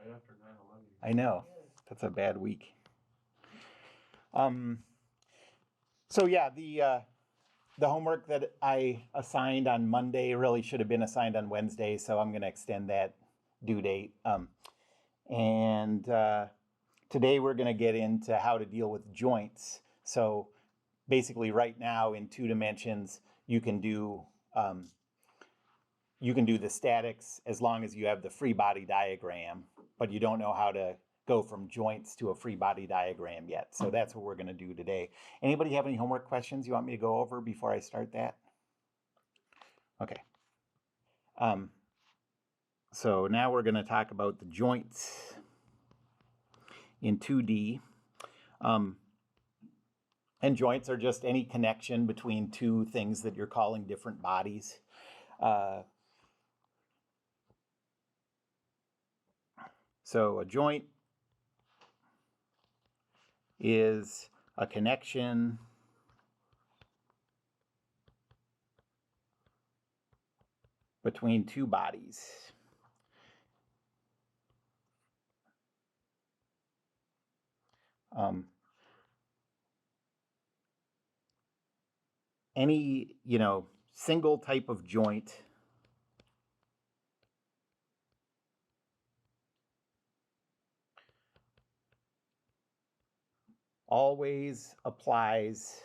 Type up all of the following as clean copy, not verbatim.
Right after 9/11. I know. That's a bad week. So yeah, the homework that I assigned on Monday really should have been assigned on Wednesday, so I'm going to extend that due date. And today we're going to get into how to deal with joints. So basically, right now in 2 dimensions, you can do the statics as long as you have the free body diagram, but you don't know how to go from joints to a free body diagram yet. So that's what we're going to do today. Anybody have any homework questions you want me to go over before I start that? Okay. So now we're going to talk about the joints in 2D. And joints are just any connection between two things that you're calling different bodies. So a joint is a connection between two bodies. Any, single type of joint always applies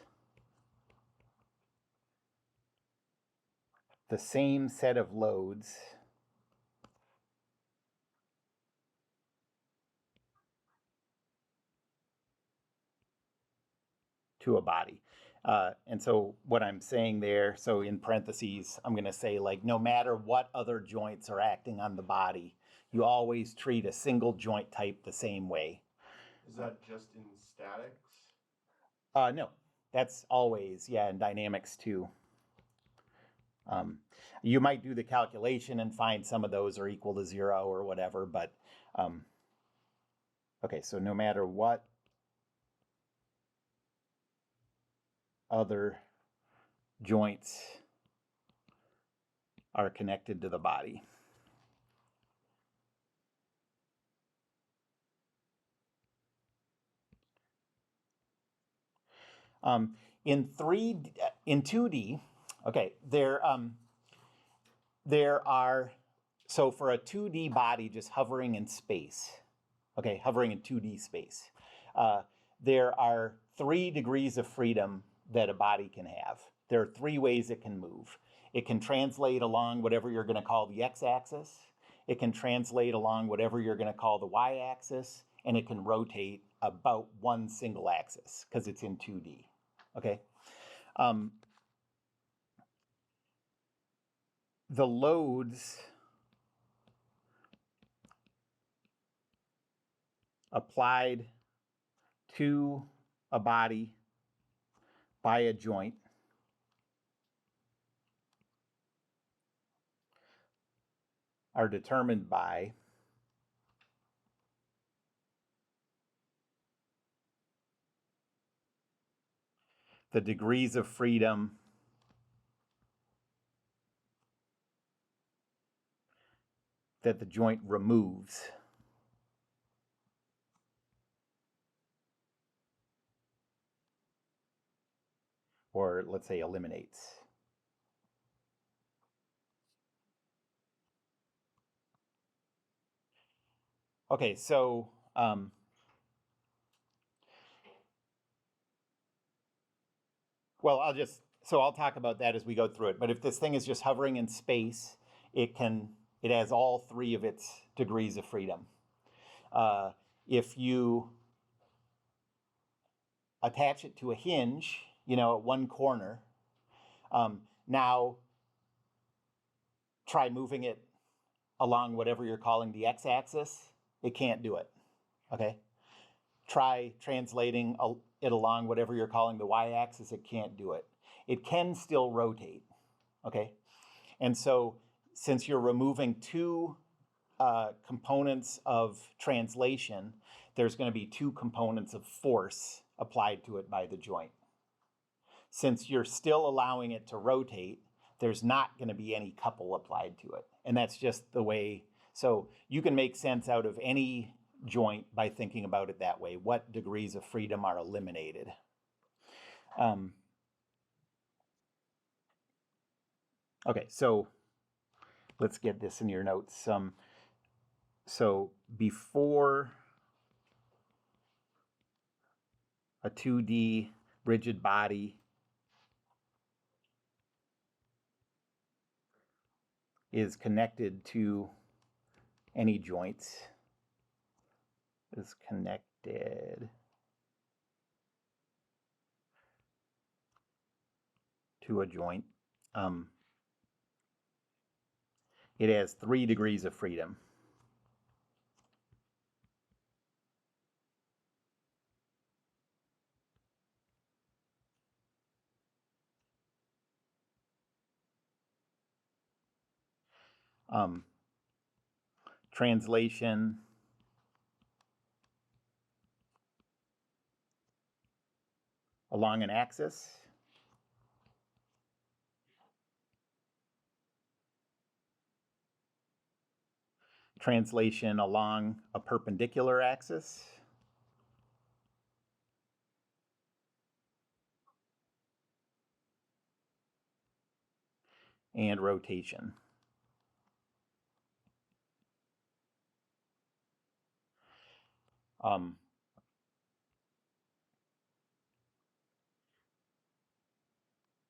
the same set of loads to a body. And so what I'm saying there, so in parentheses, I'm going to say like no matter what other joints are acting on the body, you always treat a single joint type the same way. Is that just in statics? No, that's always, in dynamics too. You might do the calculation and find some of those are equal to 0 or whatever, but okay, so no matter what other joints are connected to the body. In 2D, okay, there are, so for a 2D body just hovering in space, okay, hovering in 2D space, there are 3 degrees of freedom that a body can have. There are 3 ways it can move. It can translate along whatever you're going to call the x-axis. It can translate along whatever you're going to call the y-axis, and it can rotate about one single axis because it's in 2D. Okay. The loads applied to a body by a joint are determined by the degrees of freedom that the joint removes. Or let's say eliminates. Okay, so well, I'll talk about that as we go through it. But if this thing is just hovering in space, it has all 3 of its degrees of freedom. If you attach it to a hinge, at one corner, now try moving it along whatever you're calling the x-axis. It can't do it. Okay. Try translating it along whatever you're calling the y-axis. It can't do it. It can still rotate. Okay. And so since you're removing 2 components of translation, there's going to be 2 components of force applied to it by the joint. Since you're still allowing it to rotate, there's not going to be any couple applied to it. And that's just the way So you can make sense out of any joint by thinking about it that way. What degrees of freedom are eliminated? Okay, so let's get this in your notes. So before a 2D rigid body is connected to any joints, is connected to a joint, it has 3 degrees of freedom. Translation along an axis, translation along a perpendicular axis, and rotation.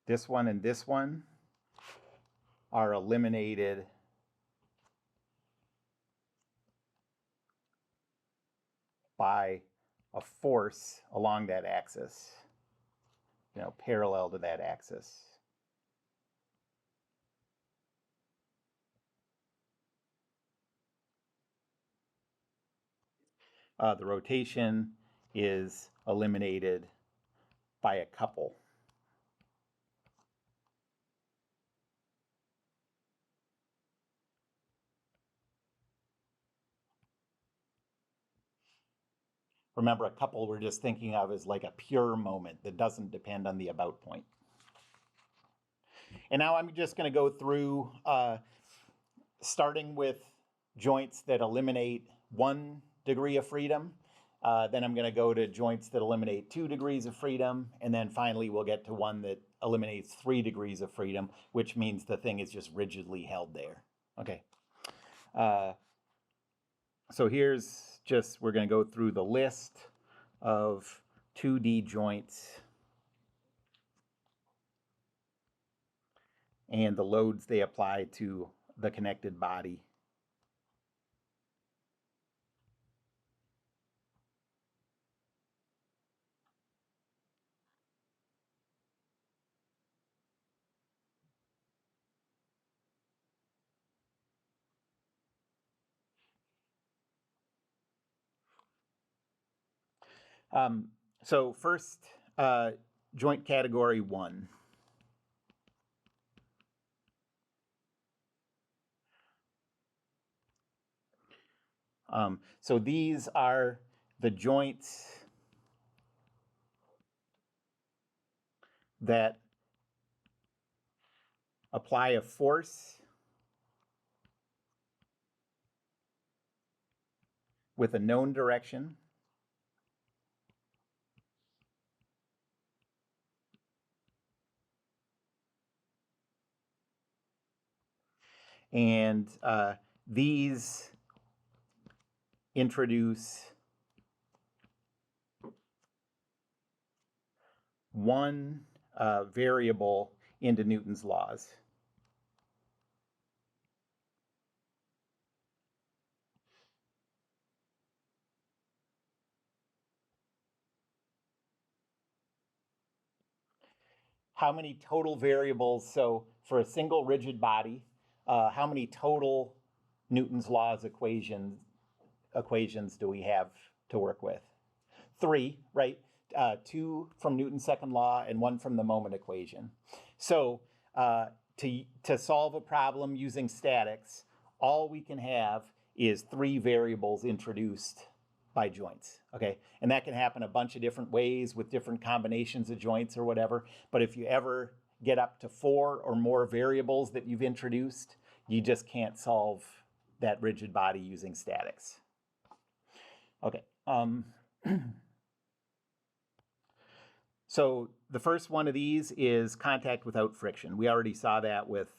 This one and this one are eliminated by a force along that axis, parallel to that axis. The rotation is eliminated by a couple. Remember, a couple we're just thinking of as like a pure moment that doesn't depend on the about point. And now I'm just going to go through, starting with joints that eliminate 1 degree of freedom. Then I'm going to go to joints that eliminate 2 degrees of freedom. And then finally, we'll get to one that eliminates 3 degrees of freedom, which means the thing is just rigidly held there. Okay. So here's just, we're going to go through the list of 2D joints and the loads they apply to the connected body. So first, joint category 1. So these are the joints that apply a force with a known direction and these introduce one variable into Newton's laws. How many total variables, so for a single rigid body, how many total Newton's laws equations do we have to work with? 3, right? 2 from Newton's second law and 1 from the moment equation. So to solve a problem using statics, all we can have is 3 variables introduced by joints, okay? And that can happen a bunch of different ways with different combinations of joints or whatever. But if you ever get up to 4 or more variables that you've introduced, you just can't solve that rigid body using statics. Okay. So the first one of these is contact without friction. We already saw that with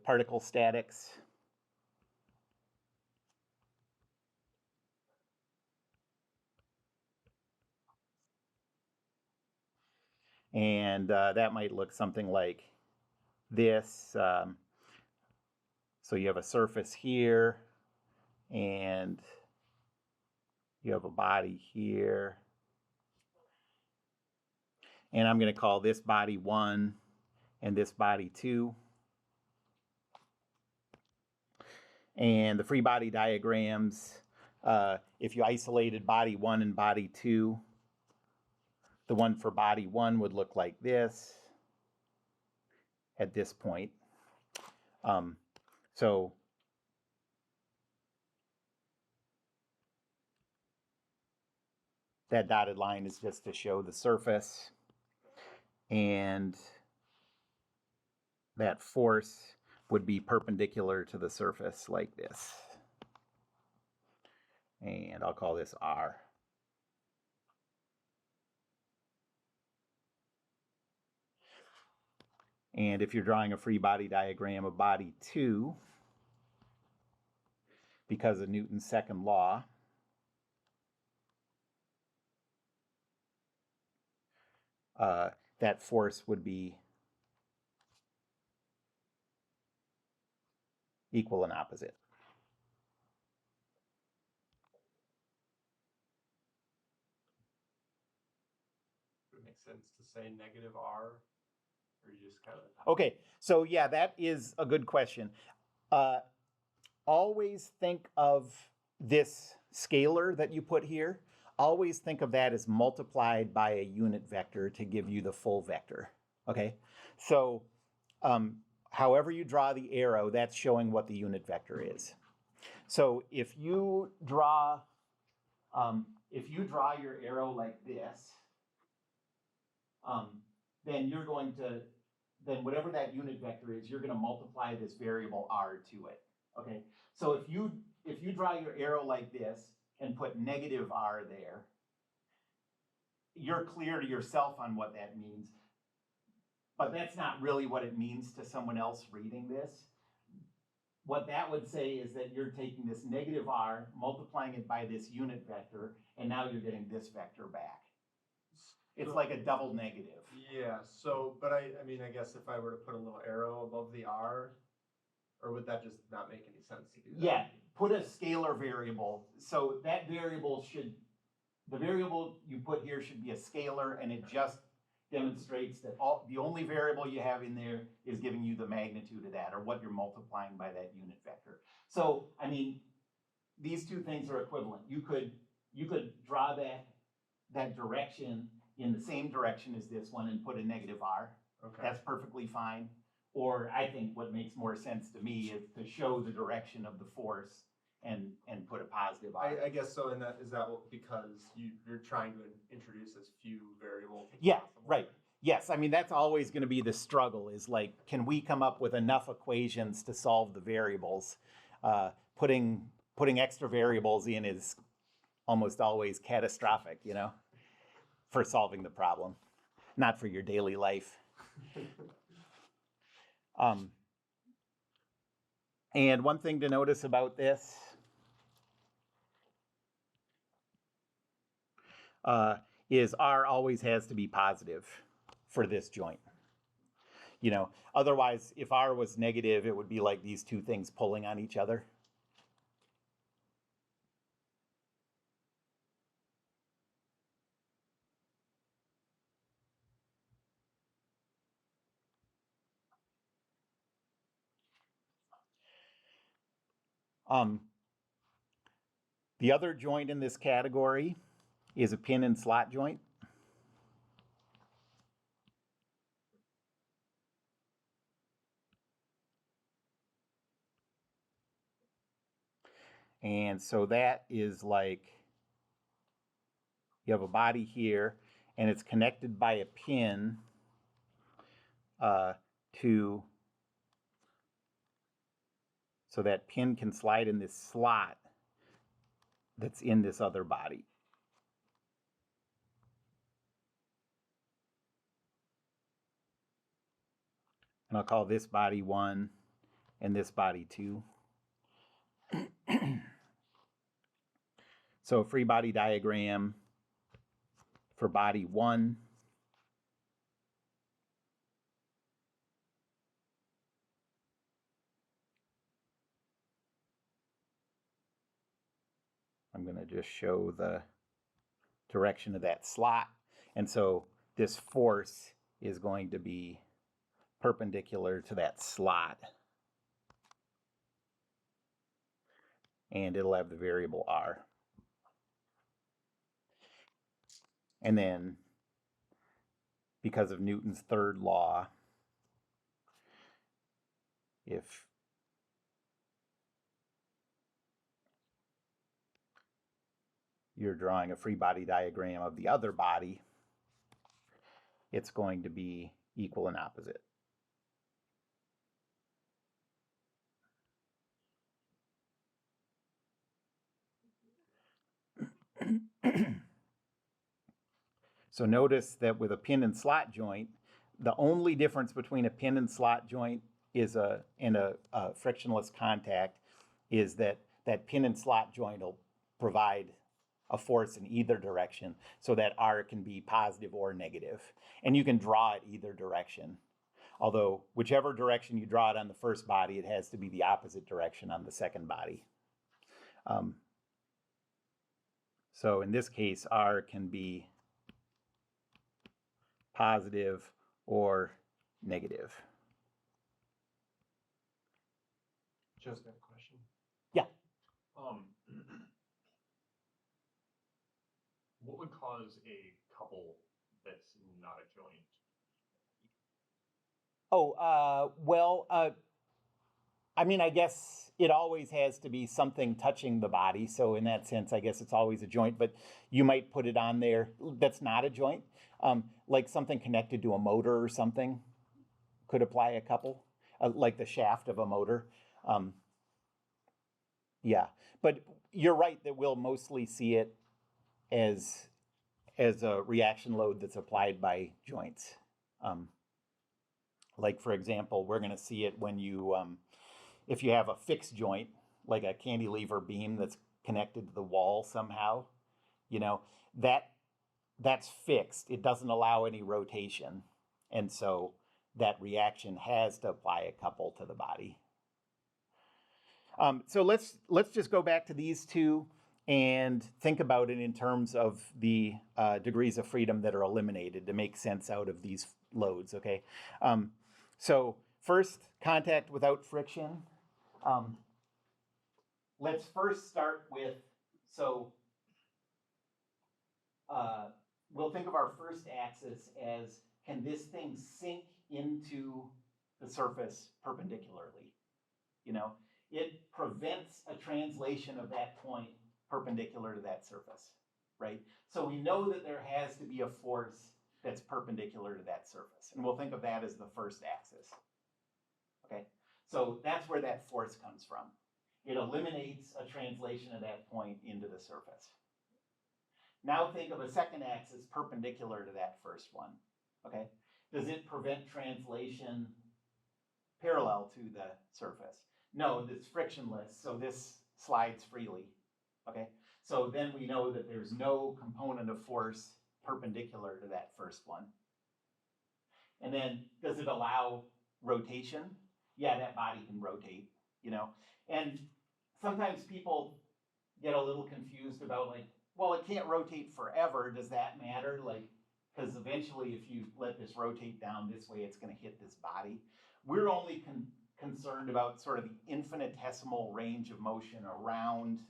particle statics. And that might look something like this. So you have a surface here, and you have a body here. And I'm going to call this body 1 and this body 2. And the free body diagrams, if you isolated body 1 and body 2, the one for body 1 would look like this at this point. So that dotted line is just to show the surface, and that force would be perpendicular to the surface like this. And I'll call this R. And if you're drawing a free body diagram of body 2, because of Newton's second law, that force would be equal and opposite. Would it make sense to say negative R? Or you just kind of... Okay, so yeah, that is a good question. Always think of this scalar that you put here, always think of that as multiplied by a unit vector to give you the full vector, okay? So however you draw the arrow, that's showing what the unit vector is. So if you draw your arrow like this, then you're going to, then whatever that unit vector is, you're going to multiply this variable r to it. Okay, so if you draw your arrow like this and put negative r there, you're clear to yourself on what that means, but that's not really what it means to someone else reading this. What that would say is that you're taking this negative r, multiplying it by this unit vector, and now you're getting this vector back. It's like a double negative. Yeah, so, but I mean, I guess if I were to put a little arrow above the R, or would that just not make any sense to do that? Yeah, put a scalar variable. So that variable should, the variable you put here should be a scalar, and it just demonstrates that the only variable you have in there is giving you the magnitude of that, or what you're multiplying by that unit vector. So, I mean, these two things are equivalent. You could draw that direction in the same direction as this one and put a negative r. Okay. That's perfectly fine. Or I think what makes more sense to me is to show the direction of the force and put a positive r. I guess so. And is that because you're trying to introduce as few variables as Yeah, possible? right. Yes, I mean, that's always going to be the struggle, is like, can we come up with enough equations to solve the variables? Putting extra variables in is almost always catastrophic, you know, for solving the problem, not for your daily life. And one thing to notice about this is R always has to be positive for this joint. You know, otherwise, if R was negative, it would be like these two things pulling on each other. The other joint in this category is a pin and slot joint. And so that is like, you have a body here, and it's connected by a pin to So that pin can slide in this slot that's in this other body. And I'll call this body 1 and this body 2. So free body diagram for body 1. I'm going to just show the direction of that slot. And so this force is going to be perpendicular to that slot. And it'll have the variable r. And then, because of Newton's third law, if you're drawing a free body diagram of the other body, it's going to be equal and opposite. So notice that with a pin and slot joint, the only difference between a pin and slot joint is a frictionless contact is that pin and slot joint will provide a force in either direction so that R can be positive or negative. And you can draw it either direction. Although whichever direction you draw it on the first body, it has to be the opposite direction on the second body. So in this case, R can be positive or negative. Just got a question. Yeah. What would cause a couple that's not a joint? I mean, I guess it always has to be something touching the body. So in that sense, I guess it's always a joint, but you might put it on there that's not a joint. Like something connected to a motor or something could apply a couple, like the shaft of a motor. Yeah, but you're right that we'll mostly see it as a reaction load that's applied by joints. Like for example, we're going to see it when you, if you have a fixed joint, like a cantilever beam that's connected to the wall somehow, you know, that's fixed. It doesn't allow any rotation. And so that reaction has to apply a couple to the body. So let's just go back to these two and think about it in terms of the degrees of freedom that are eliminated to make sense out of these loads, okay? So first, contact without friction. Let's first start with, we'll think of our first axis as, can this thing sink into the surface perpendicularly? You know, it prevents a translation of that point perpendicular to that surface, right? So we know that there has to be a force that's perpendicular to that surface. And we'll think of that as the first axis, okay? So that's where that force comes from. It eliminates a translation of that point into the surface. Now think of a second axis perpendicular to that first one, okay? Does it prevent translation parallel to the surface? No, it's frictionless, so this slides freely, okay? So then we know that there's no component of force perpendicular to that first one. And then, does it allow rotation? Yeah, that body can rotate, you know? And sometimes people get a little confused about like, well, it can't rotate forever. Does that matter? Like, because eventually if you let this rotate down this way, it's gonna hit this body. We're only concerned about sort of the infinitesimal range of motion around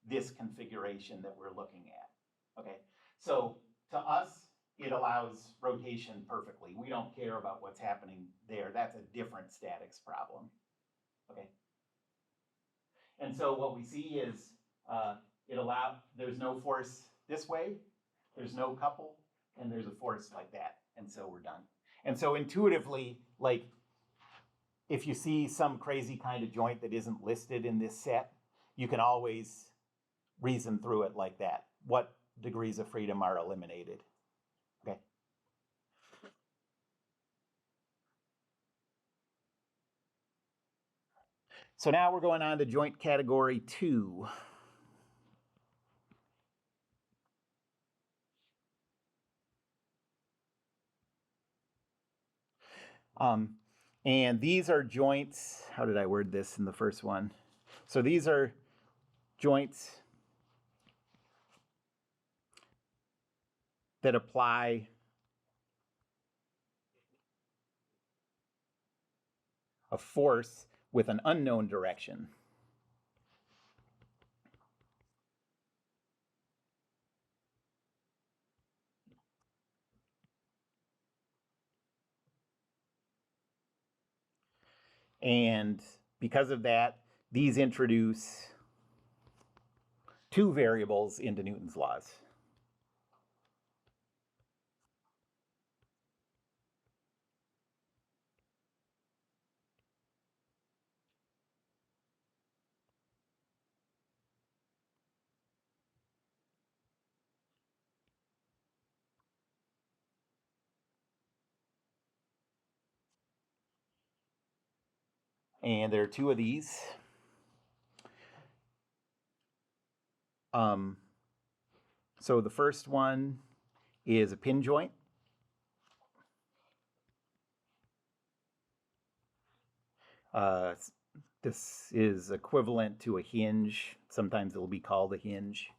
this configuration that we're looking at, okay? So to us, it allows rotation perfectly. We don't care about what's happening there. That's a different statics problem, okay? And so what we see is there's no force this way, there's no couple, and there's a force like that. And so we're done. And so intuitively, like, if you see some crazy kind of joint that isn't listed in this set, you can always reason through it like that. What degrees of freedom are eliminated? Okay. So now we're going on to joint category 2. And these are joints, how did I word this in the first one? So these are joints that apply a force with an unknown direction. And because of that, these introduce 2 variables into Newton's laws. And there are 2 of these. So the first one is a pin joint. This is equivalent to a hinge. Sometimes it'll be called a hinge.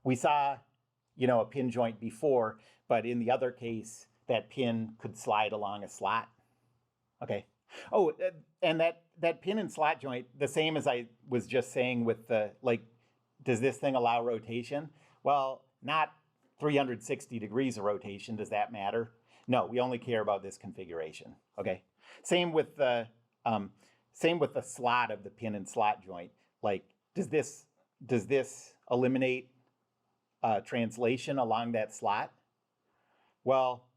We saw, a pin joint before, but in the other case, that pin could slide along a slot. Okay. Oh, and that pin and slot joint, the same as I was just saying with the, does this thing allow rotation? Well, not 360 degrees of rotation. Does that matter? No, we only care about this configuration. Okay. Same with the slot of the pin and slot joint. Does this eliminate translation along that slot? Well,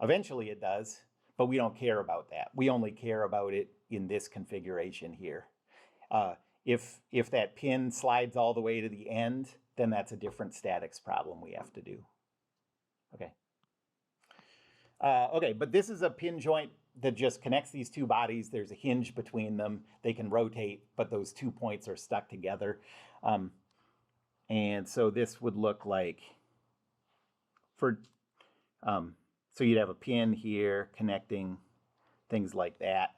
eventually it does, but we don't care about that. We only care about it in this configuration here. If that pin slides all the way to the end, then that's a different statics problem we have to do. Okay. Okay, but this is a pin joint that just connects these 2 bodies. There's a hinge between them. They can rotate, but those 2 points are stuck together. And so this would look like, so you'd have a pin here connecting things like that.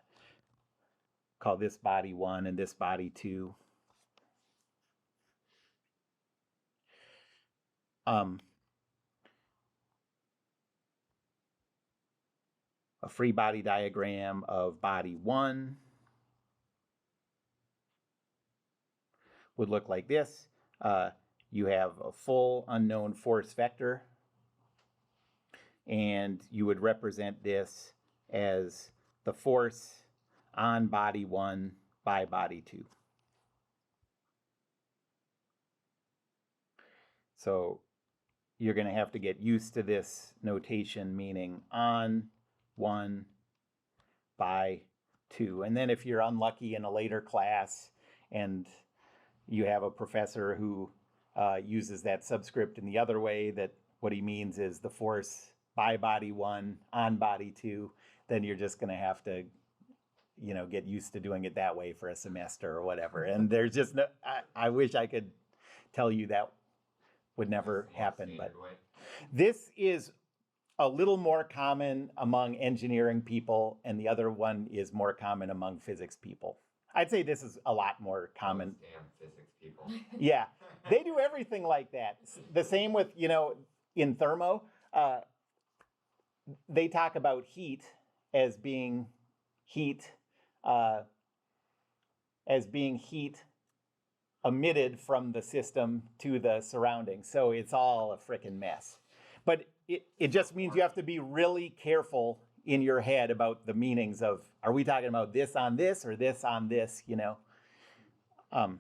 Call this body 1 and this body 2. A free body diagram of body 1 would look like this. You have a full unknown force vector, and you would represent this as the force on body 1 by body 2. So you're going to have to get used to this notation, meaning on 1 by 2. And then if you're unlucky in a later class and you have a professor who uses that subscript in the other way, that what he means is the force by body 1 on body 2, then you're just going to have to, get used to doing it that way for a semester or whatever. And there's just no, I wish I could tell you that would never happen. But this is a little more common among engineering people, and the other one is more common among physics people. I'd say this is a lot more common. Those damn physics people. Yeah, they do everything like that. The same with, in thermo, they talk about heat as being heat emitted from the system to the surroundings. So it's all a frickin' mess. But it just means you have to be really careful in your head about the meanings of, are we talking about this on this or this on this, And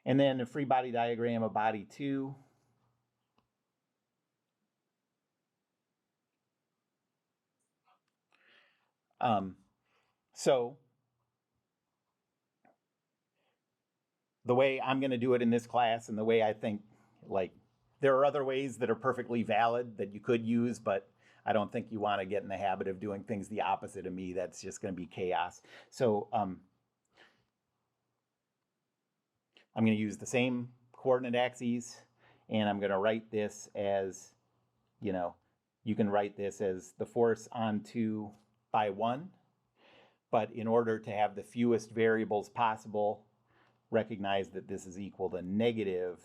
then a free body diagram of body 2. So the way I'm going to do it in this class and the way I think, like, there are other ways that are perfectly valid that you could use, but I don't think you want to get in the habit of doing things the opposite of me. That's just going to be chaos. So I'm going to use the same coordinate axes, and I'm going to write this as, you can write this as the force on 2 by 1. But in order to have the fewest variables possible, recognize that this is equal to negative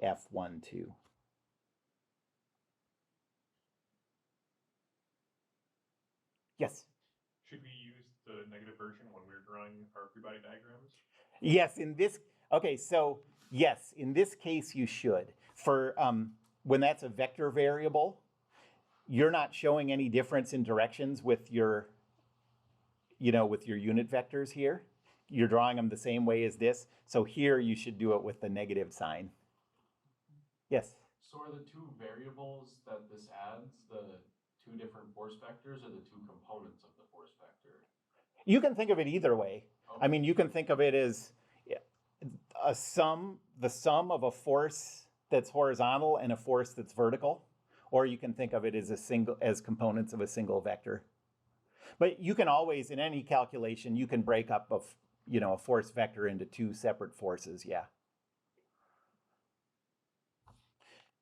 F12. Yes? Should we use the negative version when we're drawing our free body diagrams? Yes, in this case you should. For when that's a vector variable, you're not showing any difference in directions with your unit vectors here. You're drawing them the same way as this. So here you should do it with the negative sign. Yes? So are the two variables that this adds the two different force vectors or the two components of the force vector? You can think of it either way. Okay. I mean, you can think of it as the sum of a force that's horizontal and a force that's vertical, or you can think of it as components of a single vector. But you can always, in any calculation, you can break up a force vector into two separate forces, yeah.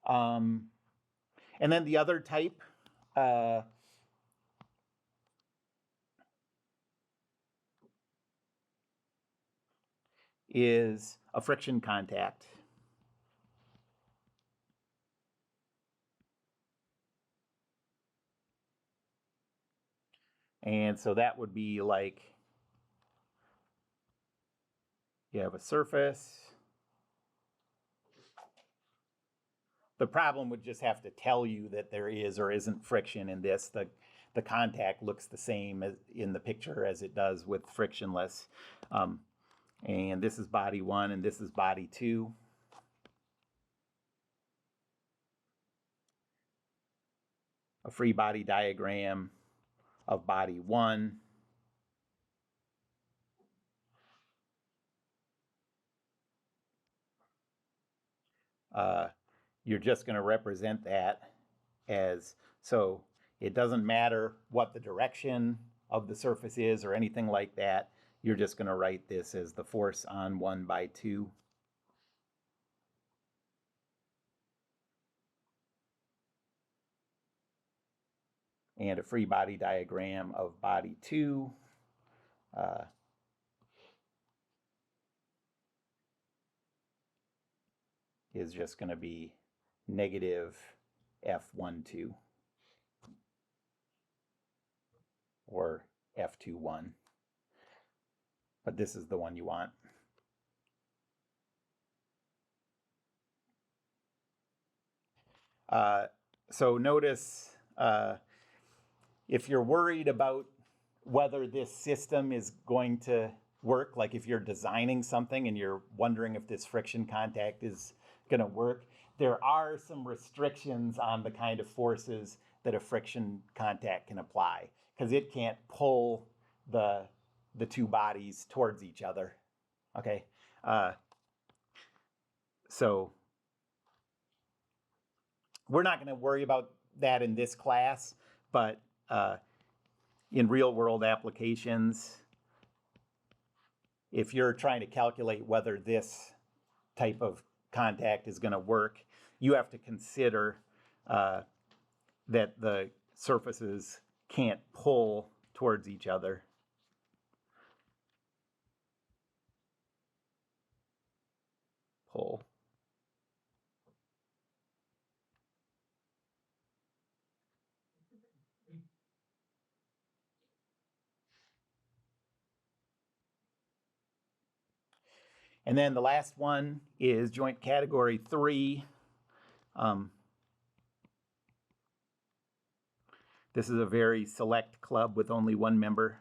And then the other type is a friction contact. And so that would be like, you have a surface. The problem would just have to tell you that there is or isn't friction in this. The contact looks the same as in the picture as it does with frictionless. And this is body 1 and this is body 2. A free body diagram of body 1. You're just going to represent that as, so it doesn't matter what the direction of the surface is or anything like that. You're just going to write this as the force on 1 by 2. And a free body diagram of body 2. Is just going to be negative F12 or F21. But this is the one you want. So notice if you're worried about whether this system is going to work, like if you're designing something and you're wondering if this friction contact is going to work, there are some restrictions on the kind of forces that a friction contact can apply, because it can't pull the two bodies towards each other. Okay, so we're not going to worry about that in this class, but in real world applications, if you're trying to calculate whether this type of contact is going to work, you have to consider that the surfaces can't pull towards each other. Pull. And then the last one is joint category 3. This is a very select club with only one member.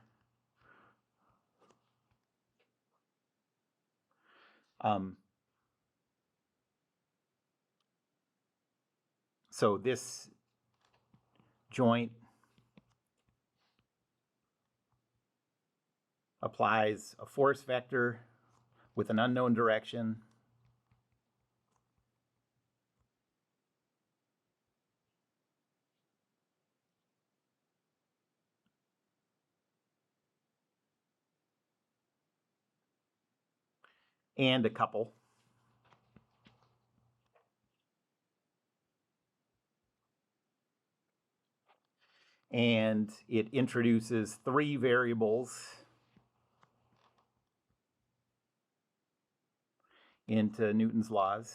So this joint applies a force vector with an unknown direction. And a couple. And it introduces three variables into Newton's laws.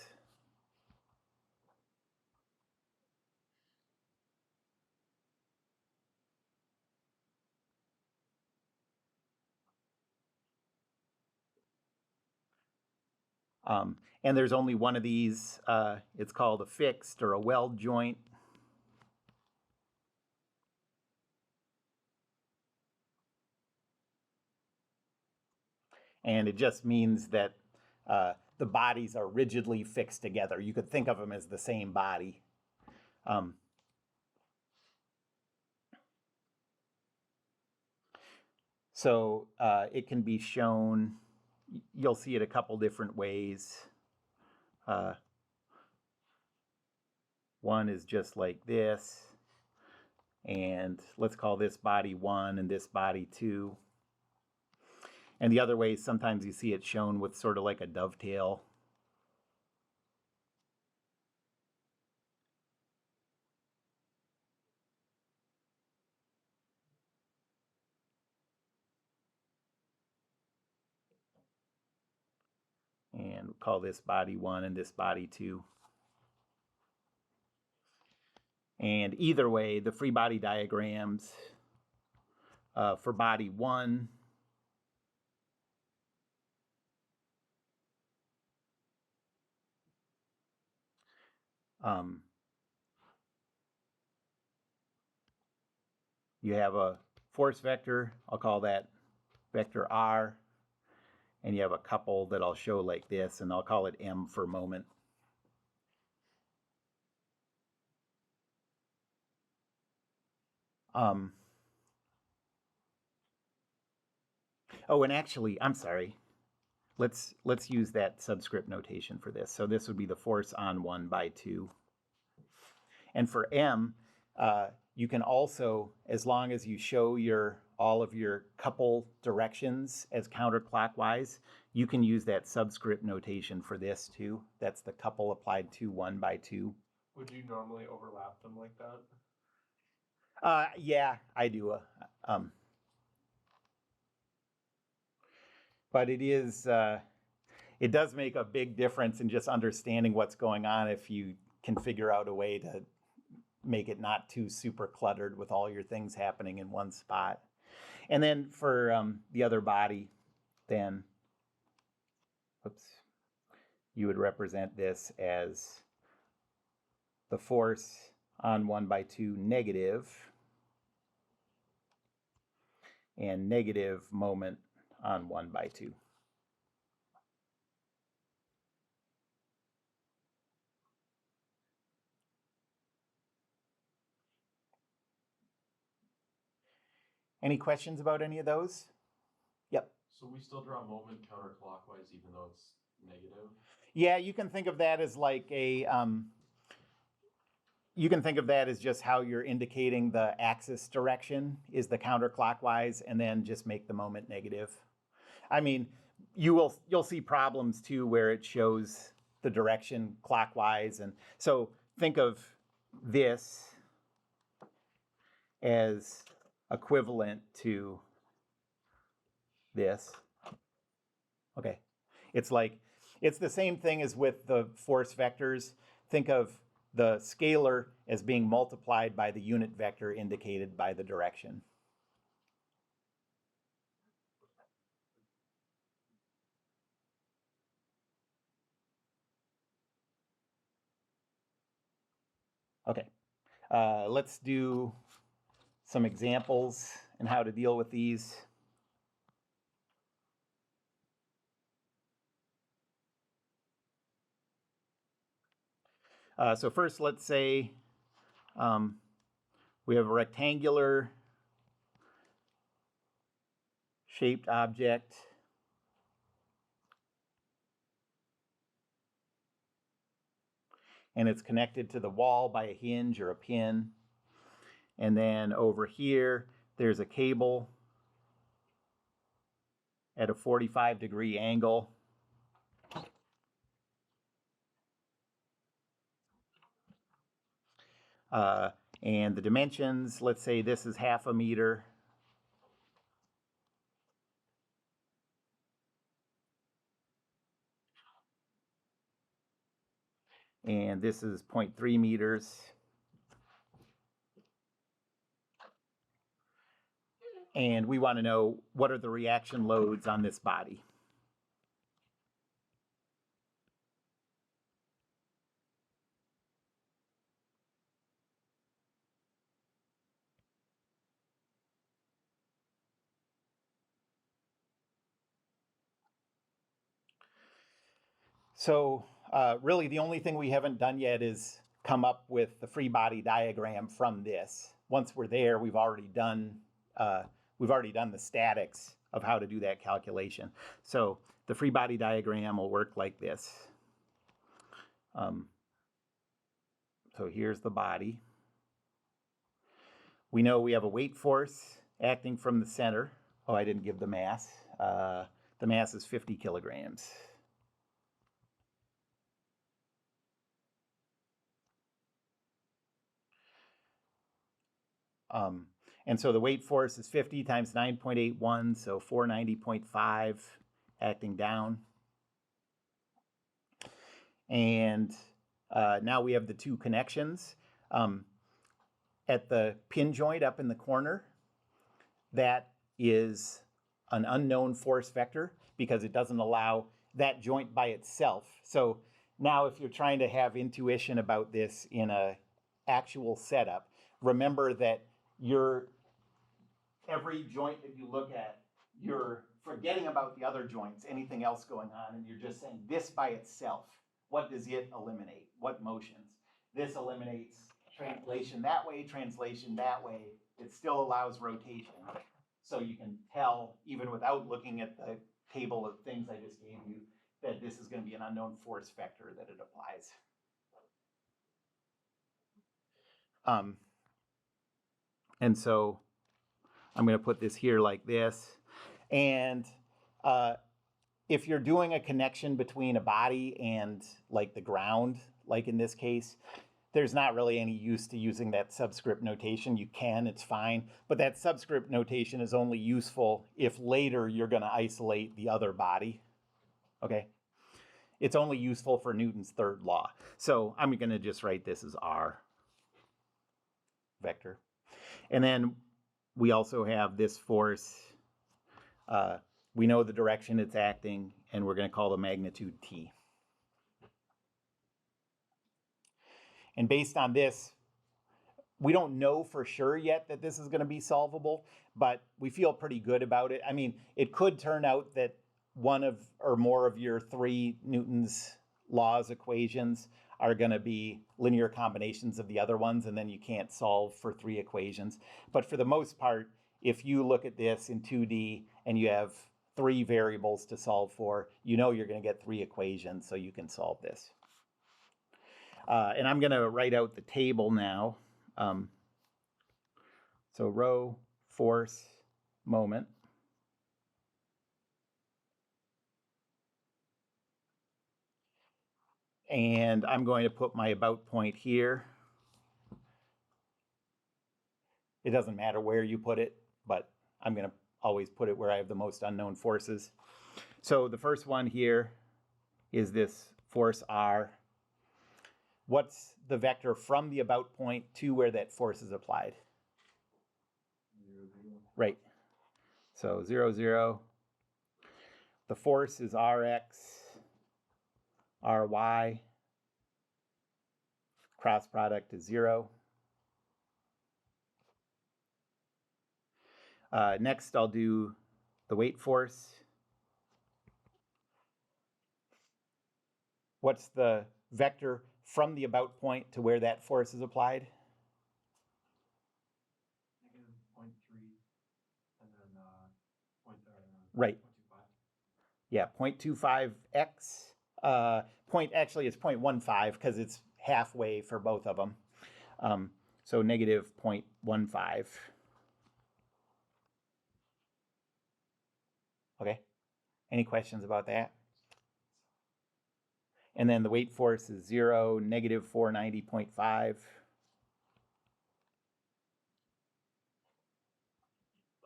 And there's only one of these. It's called a fixed or a weld joint. And it just means that the bodies are rigidly fixed together. You could think of them as the same body. So it can be shown, you'll see it a couple different ways. One is just like this, and let's call this body 1 and this body 2. And the other way, sometimes you see it shown with sort of like a dovetail. And we'll call this body 1 and this body 2. And either way, the free body diagrams for body 1 you have a force vector, I'll call that vector R, and you have a couple that I'll show like this, and I'll call it M for moment. Oh, and actually, I'm sorry. Let's use that subscript notation for this. So this would be the force on 1 by 2. And for M, you can also, as long as you show all of your couple directions as counterclockwise, you can use that subscript notation for this too. That's the couple applied to 1 by 2. Would you normally overlap them like that? Yeah, I do. But it does make a big difference in just understanding what's going on if you can figure out a way to make it not too super cluttered with all your things happening in one spot. And then for the other body, then, you would represent this as the force on 1 by 2 negative, and negative moment on 1 by 2. Any questions about any of those? Yep. So we still draw moment counterclockwise even though it's negative? Yeah, you can think of that as like you can think of that as just how you're indicating the axis direction is the counterclockwise, and then just make the moment negative. I mean, you'll see problems too where it shows the direction clockwise, and so think of this as equivalent to this. Okay, it's the same thing as with the force vectors. Think of the scalar as being multiplied by the unit vector indicated by the direction. Okay, let's do some examples and how to deal with these. So first, let's say we have a rectangular shaped object. And it's connected to the wall by a hinge or a pin. And then over here, there's a cable at a 45-degree angle. And the dimensions, let's say this is 0.5 meters. And this is 0.3 meters. And we want to know what are the reaction loads on this body. So really the only thing we haven't done yet is come up with the free body diagram from this. Once we're there, we've already done the statics of how to do that calculation. So the free body diagram will work like this. So here's the body. We know we have a weight force acting from the center. Oh, I didn't give the mass. The mass is 50 kilograms. And so the weight force is 50 times 9.81, so 490.5 acting down. And now we have the two connections. At the pin joint up in the corner, that is an unknown force vector because it doesn't allow that joint by itself. So now if you're trying to have intuition about this in an actual setup, remember that every joint that you look at, you're forgetting about the other joints, anything else going on, and you're just saying this by itself. What does it eliminate? What motions? This eliminates translation that way, translation that way. It still allows rotation. So you can tell, even without looking at the table of things I just gave you, that this is going to be an unknown force vector that it applies. And so I'm going to put this here like this. And if you're doing a connection between a body and like the ground, like in this case, there's not really any use to using that subscript notation. You can, it's fine. But that subscript notation is only useful if later you're going to isolate the other body. Okay? It's only useful for Newton's third law. So I'm going to just write this as R vector. And then we also have this force. We know the direction it's acting, and we're going to call the magnitude T. And based on this, we don't know for sure yet that this is going to be solvable, but we feel pretty good about it. I mean, it could turn out that one of or more of your three Newton's laws equations are going to be linear combinations of the other ones, and then you can't solve for three equations. But for the most part, if you look at this in 2D and you have three variables to solve for, you know you're going to get three equations, so you can solve this. And I'm going to write out the table now. So rho, force, moment. And I'm going to put my about point here. It doesn't matter where you put it, but I'm going to always put it where I have the most unknown forces. So the first one here is this force R. What's the vector from the about point to where that force is applied? 0, 0. Right. So 0, 0. The force is Rx, Ry. Cross product is 0. Next, I'll do the weight force. What's the vector from the about point to where that force is applied? -0.3, and then Right. Yeah, 0.25x. Actually, it's 0.15 because it's halfway for both of them. So negative 0.15. Okay. Any questions about that? And then the weight force is 0, negative 490.5.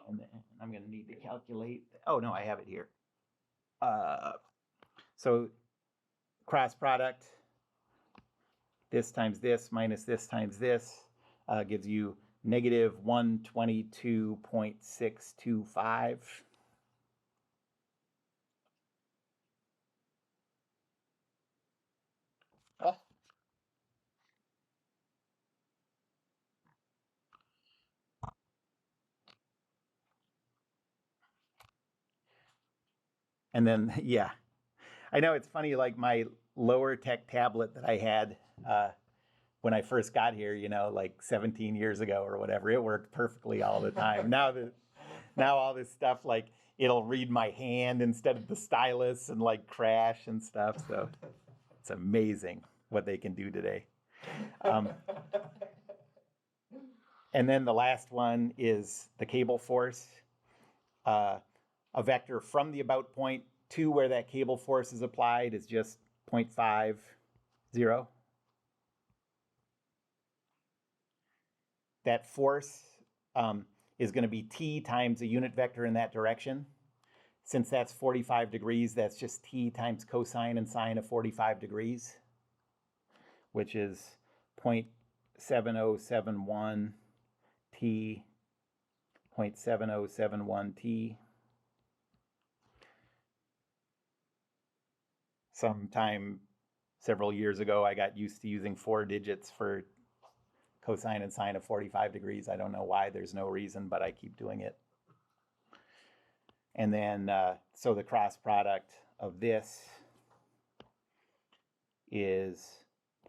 And then I'm going to need to calculate. Oh, no, I have it here. So cross product, this times this minus this times this gives you negative 122.625. And then, yeah, I know it's funny, like my lower tech tablet that I had when I first got here, you know, like 17 years ago or whatever, it worked perfectly all the time. Now all this stuff, like it'll read my hand instead of the stylus and like crash and stuff. So it's amazing what they can do today. And then the last one is the cable force. A vector from the about point to where that cable force is applied is just 0.50. That force is going to be t times a unit vector in that direction. Since that's 45 degrees, that's just t times cosine and sine of 45 degrees, which is 0.7071 t, 0.7071 t. Sometime several years ago, I got used to using 4 digits for cosine and sine of 45 degrees. I don't know why, there's no reason, but I keep doing it. And then, so the cross product of this is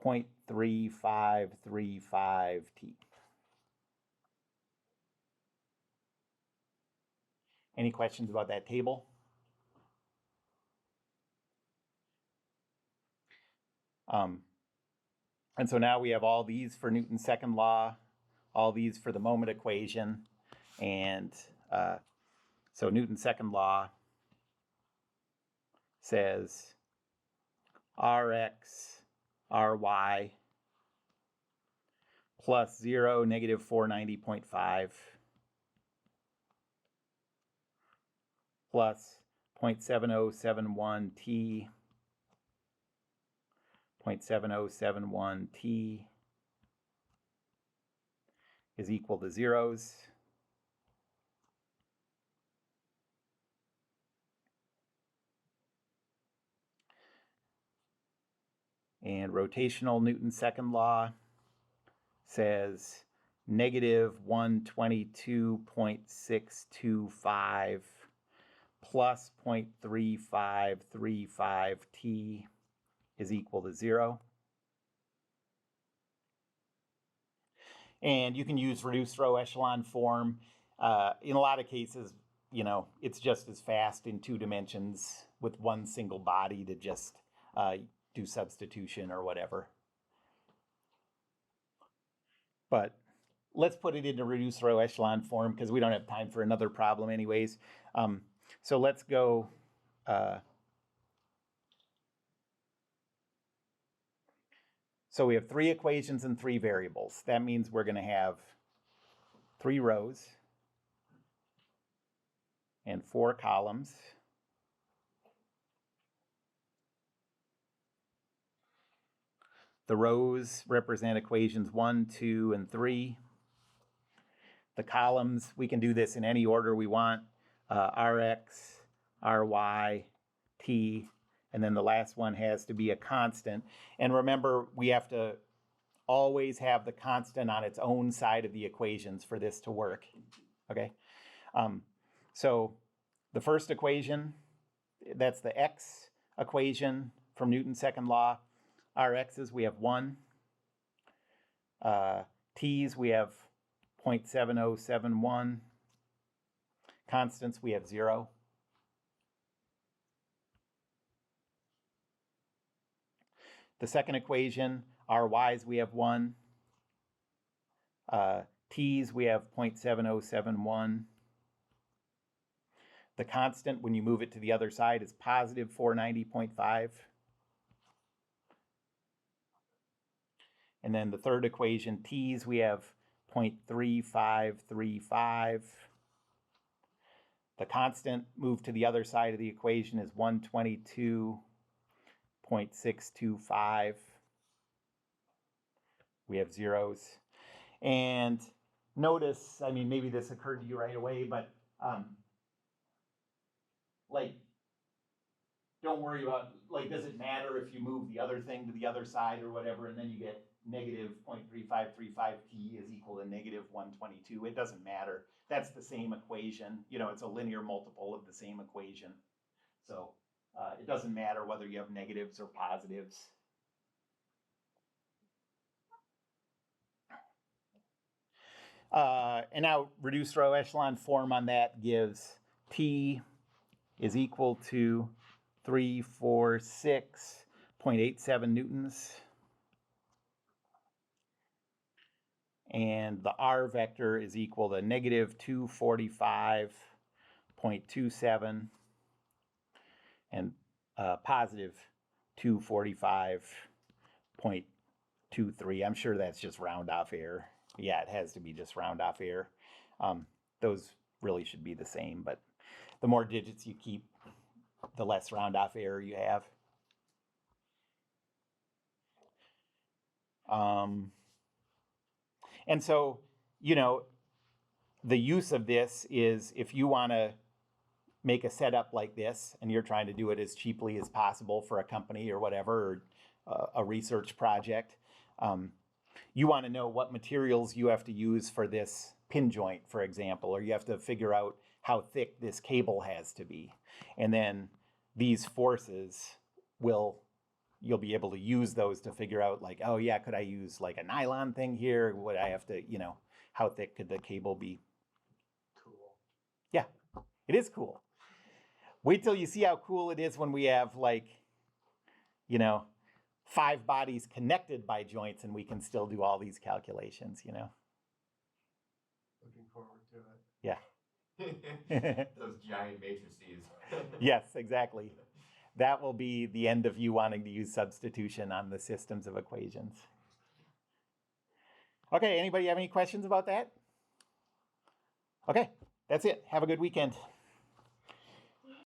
0.3535 t. Any questions about that table? And so now we have all these for Newton's second law, all these for the moment equation, and so Newton's second law says Rx, Ry plus 0, negative 490.5 plus 0.7071 t, 0.7071 t is equal to zeros. And rotational Newton's second law says negative 122.625 plus 0.3535 t is equal to 0. And you can use reduced row echelon form. In a lot of cases, you know, it's just as fast in 2 dimensions with one single body to just do substitution or whatever. But let's put it into reduced row echelon form because we don't have time for another problem anyways. So let's go. So we have 3 equations and 3 variables. That means we're going to have 3 rows and 4 columns. The rows represent equations 1, 2, and 3. The columns, we can do this in any order we want. Rx, Ry, T, and then the last one has to be a constant. And remember, we have to always have the constant on its own side of the equations for this to work, okay? So the first equation, that's the x equation from Newton's second law. Rx's, we have 1. T's, we have 0.7071. Constants, we have 0. The second equation, our y's, we have 1. T's, we have 0.7071. The constant, when you move it to the other side, is positive 490.5. And then the third equation, T's, we have 0.3535. The constant moved to the other side of the equation is 122.625. We have zeros. And notice, I mean, maybe this occurred to you right away, but like, don't worry about, like, does it matter if you move the other thing to the other side or whatever, and then you get negative 0.3535t is equal to negative 122. It doesn't matter. That's the same equation. You know, it's a linear multiple of the same equation. So it doesn't matter whether you have negatives or positives. And now reduced row echelon form on that gives T is equal to 346.87 newtons. And the R vector is equal to negative 245.27 and positive 245.23. I'm sure that's just round off error. Yeah, it has to be just round off error. Those really should be the same, but the more digits you keep, the less round off error you have. And so, you know, the use of this is if you want to make a setup like this and you're trying to do it as cheaply as possible for a company or whatever, or a research project, you want to know what materials you have to use for this pin joint, for example, or you have to figure out how thick this cable has to be. And then these forces you'll be able to use those to figure out, like, oh yeah, could I use like a nylon thing here? Would I have to, you know, how thick could the cable be? Cool. Yeah, it is cool. Wait till you see how cool it is when we have, like, you know, 5 bodies connected by joints and we can still do all these calculations, you know? Looking forward to it. Yeah. Those giant matrices. Yes, exactly. That will be the end of you wanting to use substitution on the systems of equations. Okay, anybody have any questions about that? Okay, that's it. Have a good weekend.